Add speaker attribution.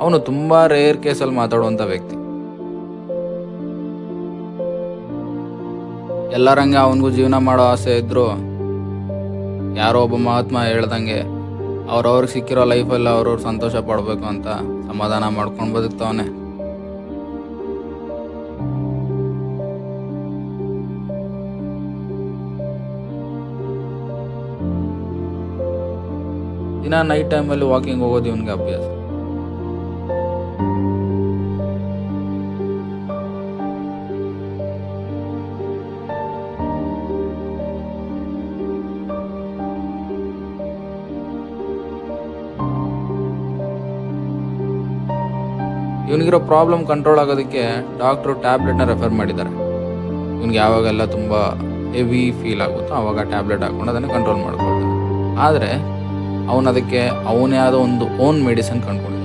Speaker 1: ಅವನು ತುಂಬ ರೇರ್ ಕೇಸಲ್ಲಿ ಮಾತಾಡುವಂಥ ವ್ಯಕ್ತಿ. ಎಲ್ಲರಂಗೆ ಅವನಿಗೂ ಜೀವನ ಮಾಡೋ ಆಸೆ ಇದ್ದರೂ ಯಾರೋ ಒಬ್ಬ ಮಹಾತ್ಮ ಹೇಳ್ದಂಗೆ ಅವ್ರವ್ರಿಗೆ ಸಿಕ್ಕಿರೋ ಲೈಫಲ್ಲಿ ಅವ್ರವ್ರು ಸಂತೋಷ ಪಡಬೇಕು ಅಂತ ಸಮಾಧಾನ ಮಾಡ್ಕೊಂಡು ಬದುಕ್ತವನೆ. ದಿನ ನೈಟ್ ಟೈಮಲ್ಲಿ ವಾಕಿಂಗ್ ಹೋಗೋದು ಇವನಿಗೆ ಅಭ್ಯಾಸ. ಇವನಿಗಿರೋ ಪ್ರಾಬ್ಲಮ್ ಕಂಟ್ರೋಲ್ ಆಗೋದಕ್ಕೆ ಡಾಕ್ಟ್ರು ಟ್ಯಾಬ್ಲೆಟ್ನ ರೆಫರ್ ಮಾಡಿದ್ದಾರೆ. ಇವನಿಗೆ ಯಾವಾಗೆಲ್ಲ ತುಂಬ ಹೆವಿ ಫೀಲ್ ಆಗುತ್ತೋ ಆವಾಗ ಟ್ಯಾಬ್ಲೆಟ್ ಹಾಕ್ಕೊಂಡು ಅದನ್ನು ಕಂಟ್ರೋಲ್ ಮಾಡ್ಕೊಳ್ತಾನೆ. ಆದರೆ ಅವನು ಅದಕ್ಕೆ ಅವನೇ ಆದ ಒಂದು ಓನ್ ಮೆಡಿಸಿನ್ ಕಂಡುಕೊಂಡಿದ್ದಾನೆ.